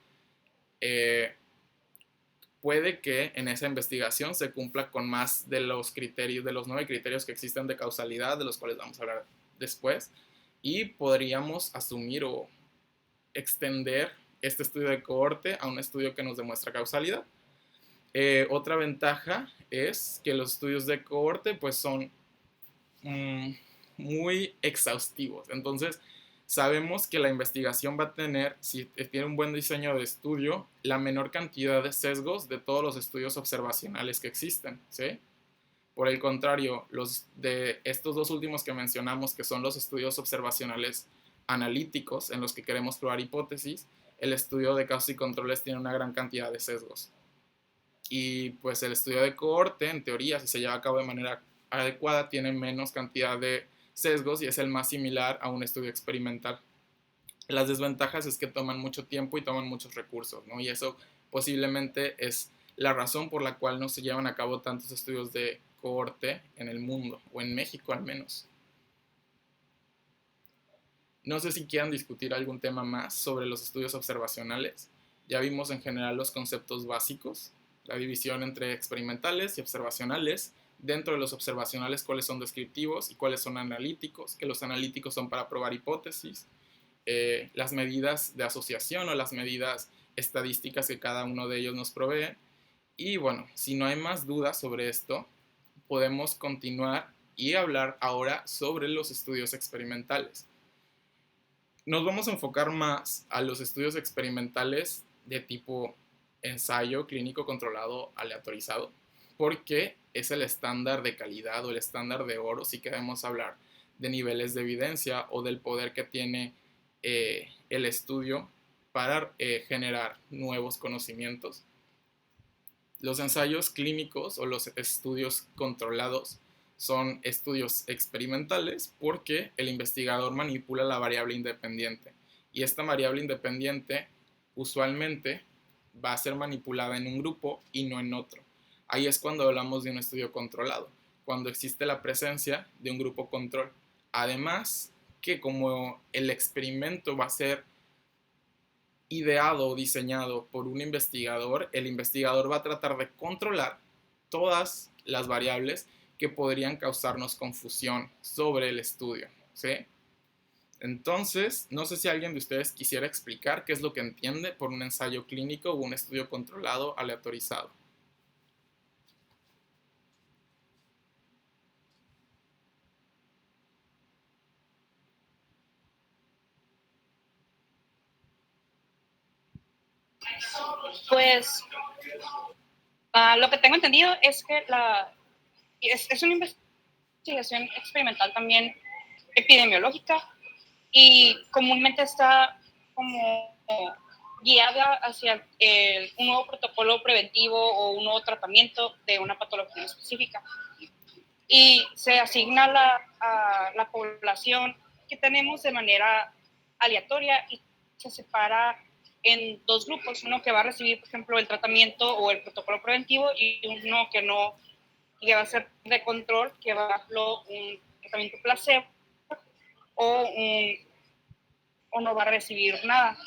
Speaker 1: puede que en esa investigación se cumpla con más de los criterios, de los 9 criterios que existen de causalidad, de los cuales vamos a hablar después, y podríamos asumir o extender este estudio de cohorte a un estudio que nos demuestra causalidad. Otra ventaja es que los estudios de cohorte pues son muy exhaustivos. Entonces sabemos que la investigación va a tener, si tiene un buen diseño de estudio, la menor cantidad de sesgos de todos los estudios observacionales que existen, ¿sí? Por el contrario, los de estos dos últimos que mencionamos, que son los estudios observacionales analíticos, en los que queremos probar hipótesis, el estudio de casos y controles tiene una gran cantidad de sesgos. Y pues el estudio de cohorte, en teoría, si se lleva a cabo de manera adecuada, tiene menos cantidad de sesgos y es el más similar a un estudio experimental. Las desventajas es que toman mucho tiempo y toman muchos recursos, ¿no? Y eso posiblemente es la razón por la cual no se llevan a cabo tantos estudios de cohorte en el mundo, o en México al menos. No sé si quieran discutir algún tema más sobre los estudios observacionales. Ya vimos en general los conceptos básicos, la división entre experimentales y observacionales. Dentro de los observacionales, cuáles son descriptivos y cuáles son analíticos, que los analíticos son para probar hipótesis, las medidas de asociación o las medidas estadísticas que cada uno de ellos nos provee. Y bueno, si no hay más dudas sobre esto, podemos continuar y hablar ahora sobre los estudios experimentales. Nos vamos a enfocar más a los estudios experimentales de tipo ensayo clínico controlado aleatorizado, porque es el estándar de calidad o el estándar de oro si queremos hablar de niveles de evidencia o del poder que tiene el estudio para generar nuevos conocimientos. Los ensayos clínicos o los estudios controlados son estudios experimentales porque el investigador manipula la variable independiente y esta variable independiente usualmente va a ser manipulada en un grupo y no en otro. Ahí es cuando hablamos de un estudio controlado, cuando existe la presencia de un grupo control. Además, que como el experimento va a ser ideado o diseñado por un investigador, el investigador va a tratar de controlar todas las variables que podrían causarnos confusión sobre el estudio, ¿sí? Entonces, no sé si alguien de ustedes quisiera explicar qué es lo que entiende por un ensayo clínico o un estudio controlado aleatorizado.
Speaker 2: Pues lo que tengo entendido es que es una investigación experimental también epidemiológica y comúnmente está como guiada hacia un nuevo protocolo preventivo o un nuevo tratamiento de una patología específica. Y se asigna a la población que tenemos de manera aleatoria y se separa en dos grupos, uno que va a recibir, por ejemplo, el tratamiento o el protocolo preventivo y uno que no, que va a ser de control, que va a dar un tratamiento placebo o, o no va a recibir nada.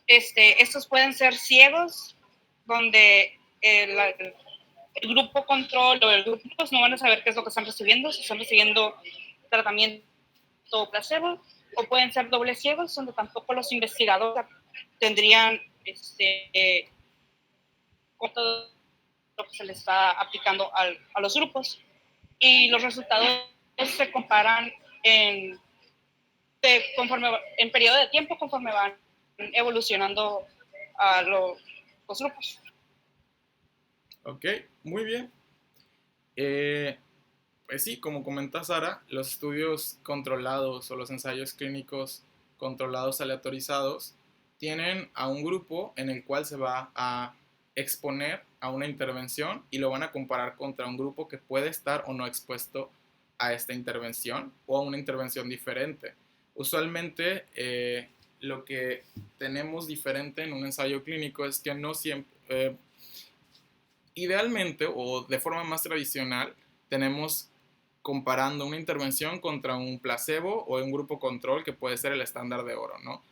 Speaker 2: Estos pueden ser ciegos, donde el grupo control o el grupo no van a saber qué es lo que están recibiendo, si están recibiendo tratamiento placebo, o pueden ser dobles ciegos, donde tampoco los investigadores tendrían todo lo que se les está aplicando a los grupos. Y los resultados se comparan en periodo de tiempo conforme van evolucionando a los grupos.
Speaker 1: Ok, muy bien. Pues sí, como comenta Sara, los estudios controlados o los ensayos clínicos controlados aleatorizados tienen a un grupo en el cual se va a exponer a una intervención y lo van a comparar contra un grupo que puede estar o no expuesto a esta intervención o a una intervención diferente. Usualmente lo que tenemos diferente en un ensayo clínico es que no siempre, idealmente o de forma más tradicional, tenemos comparando una intervención contra un placebo o un grupo control que puede ser el estándar de oro, ¿no?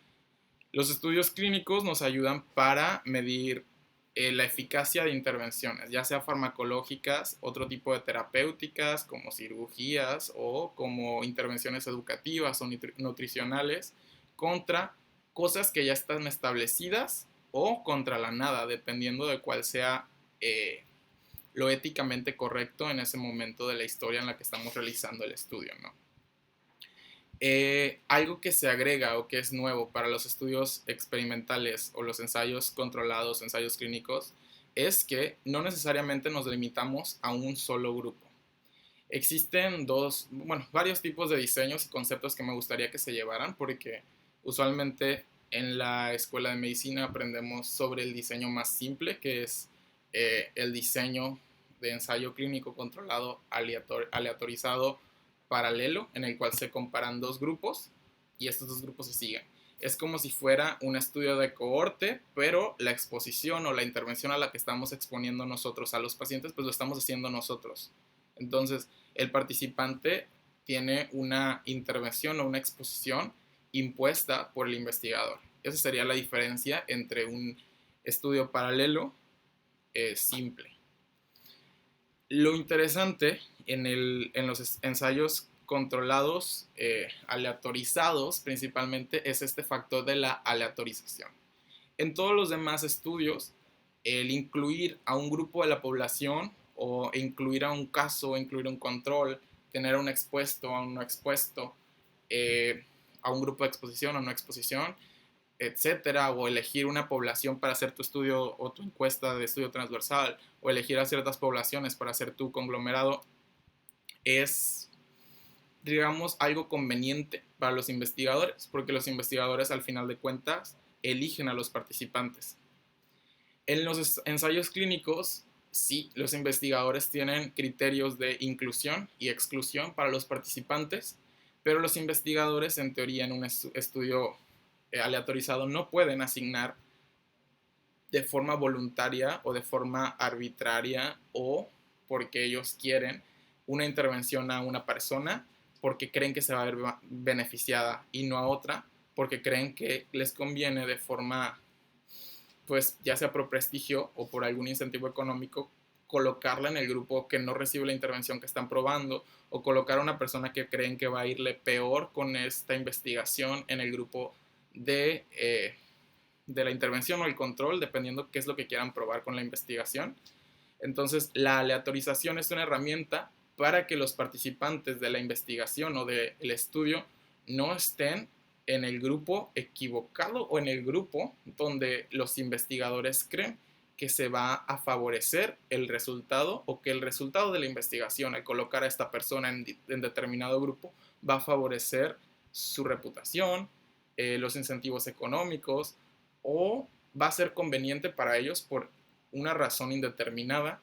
Speaker 1: Los estudios clínicos nos ayudan para medir la eficacia de intervenciones, ya sea farmacológicas, otro tipo de terapéuticas como cirugías o como intervenciones educativas o nutricionales contra cosas que ya están establecidas o contra la nada, dependiendo de cuál sea lo éticamente correcto en ese momento de la historia en la que estamos realizando el estudio, ¿no? Algo que se agrega o que es nuevo para los estudios experimentales o los ensayos controlados, ensayos clínicos, es que no necesariamente nos limitamos a un solo grupo. Existen varios tipos de diseños y conceptos que me gustaría que se llevaran, porque usualmente en la escuela de medicina aprendemos sobre el diseño más simple, que es el diseño de ensayo clínico controlado aleatorizado paralelo, en el cual se comparan dos grupos y estos dos grupos se siguen. Es como si fuera un estudio de cohorte, pero la exposición o la intervención a la que estamos exponiendo nosotros a los pacientes, pues lo estamos haciendo nosotros. Entonces, el participante tiene una intervención o una exposición impuesta por el investigador. Esa sería la diferencia entre un estudio paralelo simple. Lo interesante en los ensayos controlados, aleatorizados principalmente, es este factor de la aleatorización. En todos los demás estudios, el incluir a un grupo de la población o incluir a un caso, incluir un control, tener a un expuesto, a un no expuesto, a un grupo de exposición o no exposición, etcétera, o elegir una población para hacer tu estudio o tu encuesta de estudio transversal, o elegir a ciertas poblaciones para hacer tu conglomerado, es, digamos, algo conveniente para los investigadores, porque los investigadores al final de cuentas eligen a los participantes. En los ensayos clínicos, sí, los investigadores tienen criterios de inclusión y exclusión para los participantes, pero los investigadores, en teoría, en un estudio aleatorizado no pueden asignar de forma voluntaria o de forma arbitraria o porque ellos quieren una intervención a una persona porque creen que se va a ver beneficiada y no a otra porque creen que les conviene de forma, pues ya sea por prestigio o por algún incentivo económico, colocarla en el grupo que no recibe la intervención que están probando o colocar a una persona que creen que va a irle peor con esta investigación en el grupo de la intervención o el control, dependiendo qué es lo que quieran probar con la investigación. Entonces, la aleatorización es una herramienta para que los participantes de la investigación o del estudio no estén en el grupo equivocado o en el grupo donde los investigadores creen que se va a favorecer el resultado o que el resultado de la investigación al colocar a esta persona en determinado grupo va a favorecer su reputación, los incentivos económicos o va a ser conveniente para ellos por una razón indeterminada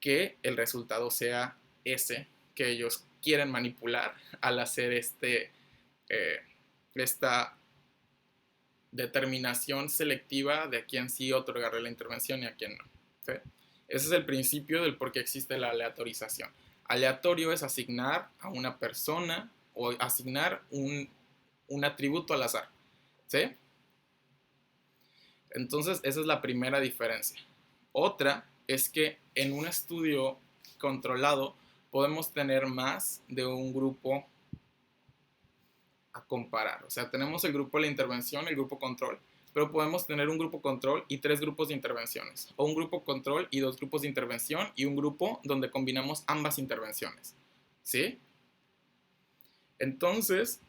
Speaker 1: que el resultado sea ese que ellos quieren manipular al hacer esta determinación selectiva de a quién sí otorgarle la intervención y a quién no. ¿Sí? Ese es el principio del por qué existe la aleatorización. Aleatorio es asignar a una persona o asignar un atributo al azar. ¿Sí? Entonces, esa es la primera diferencia. Otra es que en un estudio controlado podemos tener más de un grupo a comparar. O sea, tenemos el grupo de la intervención, el grupo control, pero podemos tener un grupo control y 3 grupos de intervenciones, o un grupo control y 2 grupos de intervención y un grupo donde combinamos ambas intervenciones. ¿Sí? Entonces,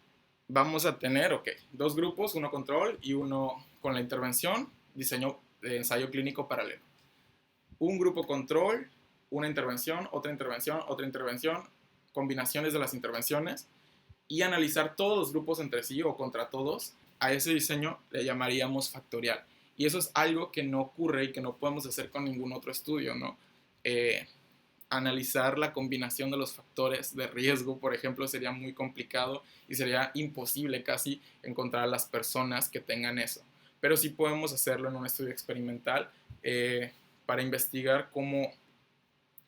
Speaker 1: vamos a tener, 2 grupos, uno control y uno con la intervención, diseño de ensayo clínico paralelo. Un grupo control, una intervención, otra intervención, combinaciones de las intervenciones y analizar todos los grupos entre sí o contra todos. A ese diseño le llamaríamos factorial. Y eso es algo que no ocurre y que no podemos hacer con ningún otro estudio, ¿no? Analizar la combinación de los factores de riesgo, por ejemplo, sería muy complicado y sería imposible casi encontrar a las personas que tengan eso. Pero sí podemos hacerlo en un estudio experimental para investigar cómo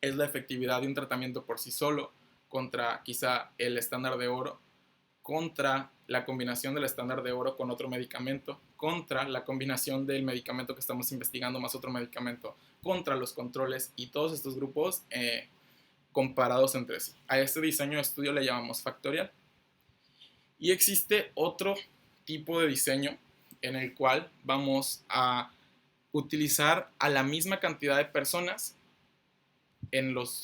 Speaker 1: es la efectividad de un tratamiento por sí solo contra quizá el estándar de oro, contra la combinación del estándar de oro con otro medicamento, contra la combinación del medicamento que estamos investigando más otro medicamento, contra los controles y todos estos grupos comparados entre sí. A este diseño de estudio le llamamos factorial. Y existe otro tipo de diseño en el cual vamos a utilizar a la misma cantidad de personas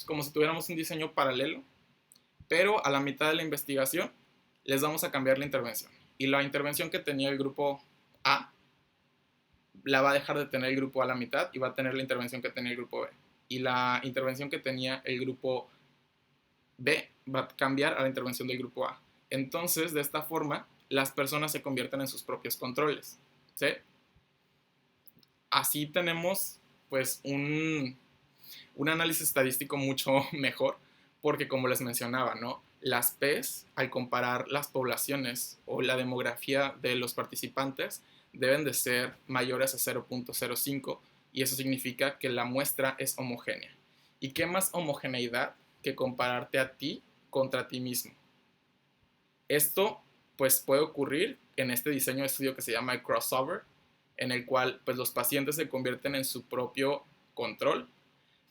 Speaker 1: como si tuviéramos un diseño paralelo, pero a la mitad de la investigación les vamos a cambiar la intervención. Y la intervención que tenía el grupo A la va a dejar de tener el grupo A a la mitad y va a tener la intervención que tenía el grupo B. Y la intervención que tenía el grupo B va a cambiar a la intervención del grupo A. Entonces, de esta forma, las personas se convierten en sus propios controles. ¿Sí? Así tenemos pues un análisis estadístico mucho mejor, porque como les mencionaba, ¿no? Las P's, al comparar las poblaciones o la demografía de los participantes, deben de ser mayores a 0.05 y eso significa que la muestra es homogénea. ¿Y qué más homogeneidad que compararte a ti contra ti mismo? Esto pues puede ocurrir en este diseño de estudio que se llama el crossover, en el cual pues los pacientes se convierten en su propio control,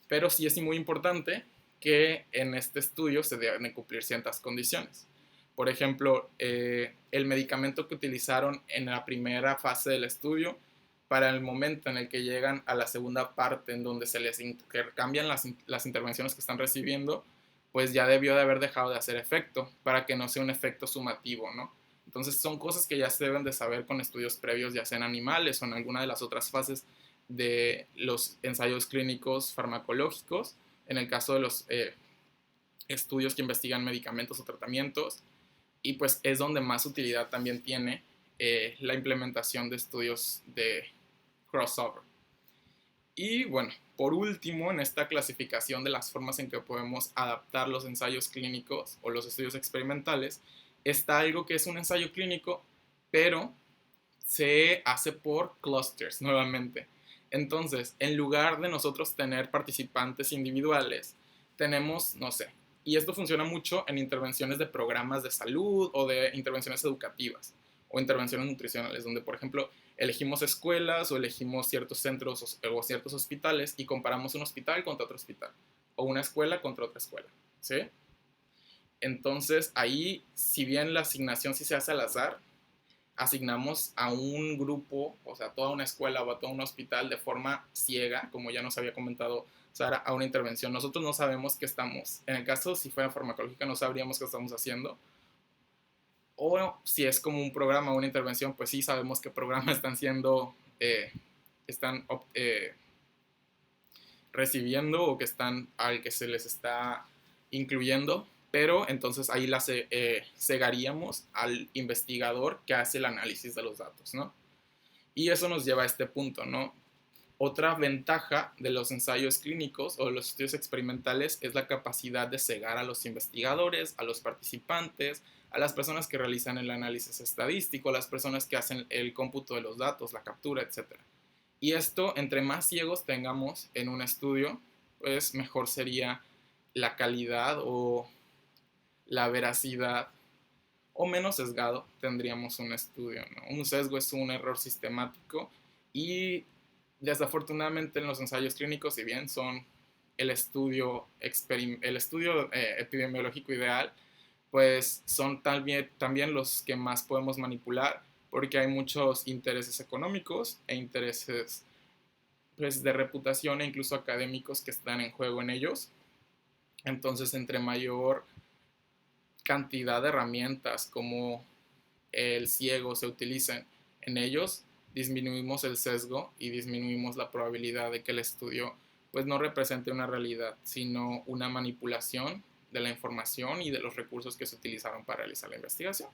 Speaker 1: pero sí es muy importante que en este estudio se deben de cumplir ciertas condiciones. Por ejemplo, el medicamento que utilizaron en la primera fase del estudio, para el momento en el que llegan a la segunda parte en donde se les intercambian las intervenciones que están recibiendo, pues ya debió de haber dejado de hacer efecto para que no sea un efecto sumativo, ¿no? Entonces son cosas que ya se deben de saber con estudios previos, ya sea en animales o en alguna de las otras fases de los ensayos clínicos farmacológicos, en el caso de los estudios que investigan medicamentos o tratamientos, y pues es donde más utilidad también tiene la implementación de estudios de crossover. Y bueno, por último, en esta clasificación de las formas en que podemos adaptar los ensayos clínicos o los estudios experimentales, está algo que es un ensayo clínico, pero se hace por clusters nuevamente. Entonces, en lugar de nosotros tener participantes individuales, tenemos, no sé, y esto funciona mucho en intervenciones de programas de salud o de intervenciones educativas o intervenciones nutricionales, donde, por ejemplo, elegimos escuelas o elegimos ciertos centros o ciertos hospitales y comparamos un hospital contra otro hospital o una escuela contra otra escuela, ¿sí? Entonces, ahí, si bien la asignación sí se hace al azar, asignamos a un grupo, o sea, a toda una escuela o a todo un hospital de forma ciega, como ya nos había comentado Sara, a una intervención. Nosotros no sabemos qué estamos, en el caso si fuera farmacológica no sabríamos qué estamos haciendo, o si es como un programa o una intervención, pues sí sabemos qué programa están siendo, están recibiendo o que están al que se les está incluyendo, pero entonces ahí cegaríamos al investigador que hace el análisis de los datos, ¿no? Y eso nos lleva a este punto, ¿no? Otra ventaja de los ensayos clínicos o de los estudios experimentales es la capacidad de cegar a los investigadores, a los participantes, a las personas que realizan el análisis estadístico, a las personas que hacen el cómputo de los datos, la captura, etc. Y esto, entre más ciegos tengamos en un estudio, pues mejor sería la calidad o la veracidad, o menos sesgado tendríamos un estudio, ¿no? Un sesgo es un error sistemático y desafortunadamente en los ensayos clínicos, si bien son el estudio epidemiológico ideal, pues son también los que más podemos manipular porque hay muchos intereses económicos e intereses, pues, de reputación e incluso académicos que están en juego en ellos. Entonces, entre mayor cantidad de herramientas como el ciego se utilicen en ellos, disminuimos el sesgo y disminuimos la probabilidad de que el estudio pues no represente una realidad, sino una manipulación de la información y de los recursos que se utilizaron para realizar la investigación.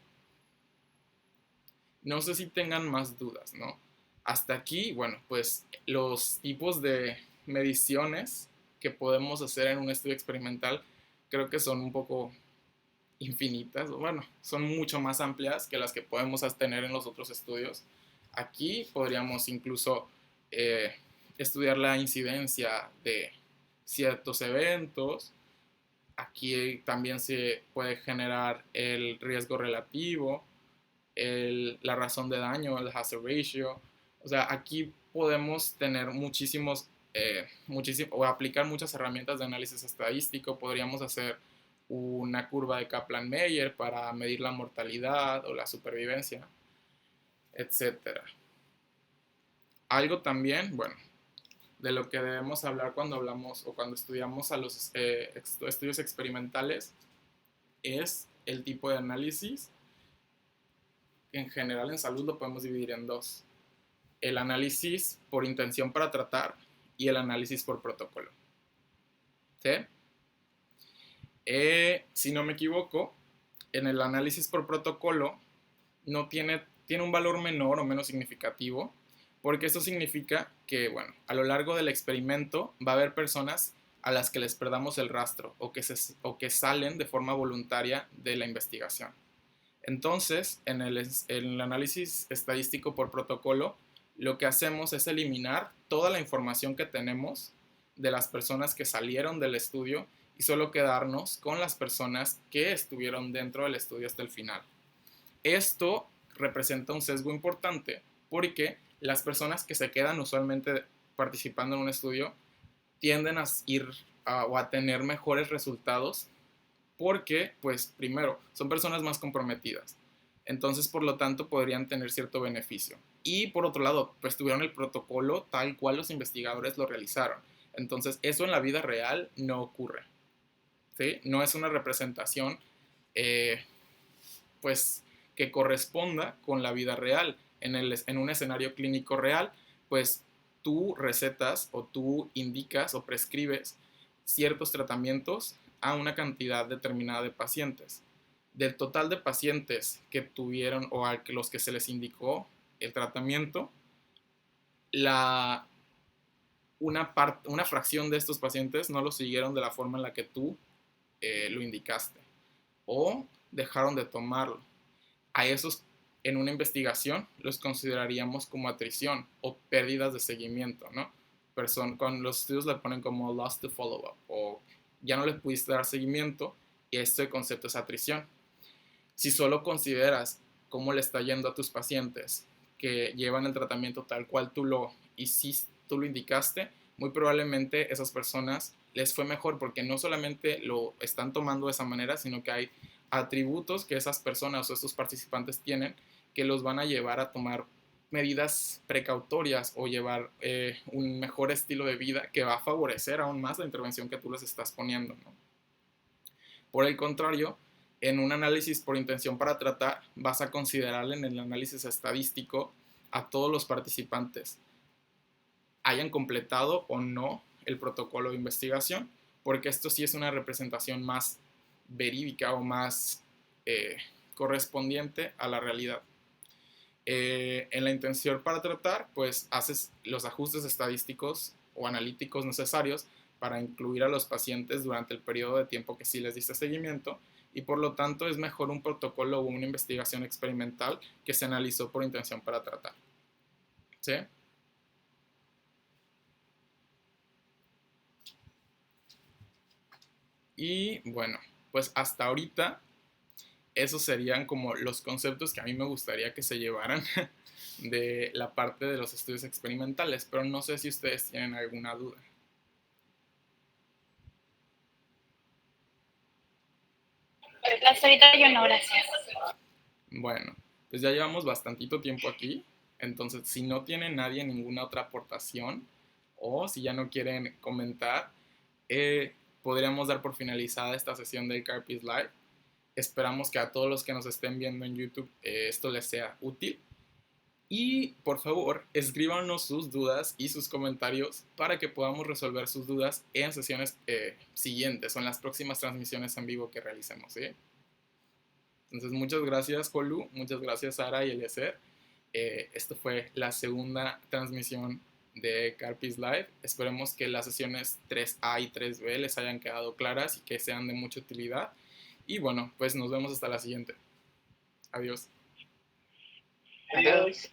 Speaker 1: No sé si tengan más dudas, ¿no? Hasta aquí, bueno, pues los tipos de mediciones que podemos hacer en un estudio experimental creo que son un poco infinitas, bueno, son mucho más amplias que las que podemos tener en los otros estudios. Aquí podríamos incluso estudiar la incidencia de ciertos eventos. Aquí también se puede generar el riesgo relativo, la razón de daño, el hazard ratio. O sea, aquí podemos tener o aplicar muchas herramientas de análisis estadístico. Podríamos hacer una curva de Kaplan-Meier para medir la mortalidad o la supervivencia, etcétera. Algo también, bueno, de lo que debemos hablar cuando hablamos o cuando estudiamos a los estudios experimentales es el tipo de análisis. En general en salud lo podemos dividir en dos: el análisis por intención para tratar y el análisis por protocolo. ¿Sí? Si no me equivoco, en el análisis por protocolo no tiene un valor menor o menos significativo, porque eso significa que, bueno, a lo largo del experimento va a haber personas a las que les perdamos el rastro o que salen de forma voluntaria de la investigación. Entonces, en el análisis estadístico por protocolo, lo que hacemos es eliminar toda la información que tenemos de las personas que salieron del estudio y solo quedarnos con las personas que estuvieron dentro del estudio hasta el final. Esto representa un sesgo importante porque las personas que se quedan usualmente participando en un estudio tienden a ir o a tener mejores resultados porque, pues, primero, son personas más comprometidas. Entonces, por lo tanto, podrían tener cierto beneficio. Y por otro lado, pues tuvieron el protocolo tal cual los investigadores lo realizaron. Entonces, eso en la vida real no ocurre. ¿Sí? No es una representación, pues, que corresponda con la vida real. En un escenario clínico real, pues, tú recetas o tú indicas o prescribes ciertos tratamientos a una cantidad determinada de pacientes. Del total de pacientes que tuvieron o a los que se les indicó el tratamiento, una fracción de estos pacientes no lo siguieron de la forma en la que tú lo indicaste o dejaron de tomarlo. A esos en una investigación los consideraríamos como atrición o pérdidas de seguimiento, ¿no? Cuando los estudios le ponen como lost to follow-up o ya no le pudiste dar seguimiento y este concepto es atrición. Si solo consideras cómo le está yendo a tus pacientes que llevan el tratamiento tal cual tú lo indicaste, muy probablemente esas personas les fue mejor porque no solamente lo están tomando de esa manera, sino que hay atributos que esas personas o estos participantes tienen que los van a llevar a tomar medidas precautorias o llevar un mejor estilo de vida que va a favorecer aún más la intervención que tú les estás poniendo, ¿no? Por el contrario, en un análisis por intención para tratar, vas a considerar en el análisis estadístico a todos los participantes, hayan completado o no el protocolo de investigación, porque esto sí es una representación más verídica o más correspondiente a la realidad. En la intención para tratar, pues haces los ajustes estadísticos o analíticos necesarios para incluir a los pacientes durante el periodo de tiempo que sí les diste seguimiento y por lo tanto es mejor un protocolo o una investigación experimental que se analizó por intención para tratar. ¿Sí? Y bueno, pues hasta ahorita esos serían como los conceptos que a mí me gustaría que se llevaran de la parte de los estudios experimentales, pero no sé si ustedes tienen alguna duda.
Speaker 2: Hasta ahorita yo no, gracias.
Speaker 1: Bueno, pues ya llevamos bastantito tiempo aquí, entonces si no tiene nadie ninguna otra aportación o si ya no quieren comentar, podríamos dar por finalizada esta sesión del Carpis Live. Esperamos que a todos los que nos estén viendo en YouTube esto les sea útil. Y por favor, escríbanos sus dudas y sus comentarios para que podamos resolver sus dudas en sesiones siguientes o en las próximas transmisiones en vivo que realicemos, ¿sí? Entonces, muchas gracias, Jolu, muchas gracias, Sara y Eliezer. Esto fue la segunda transmisión de Carpis Live. Esperemos que las sesiones 3A y 3B les hayan quedado claras y que sean de mucha utilidad. Y bueno, pues nos vemos hasta la siguiente. Adiós.
Speaker 3: Adiós.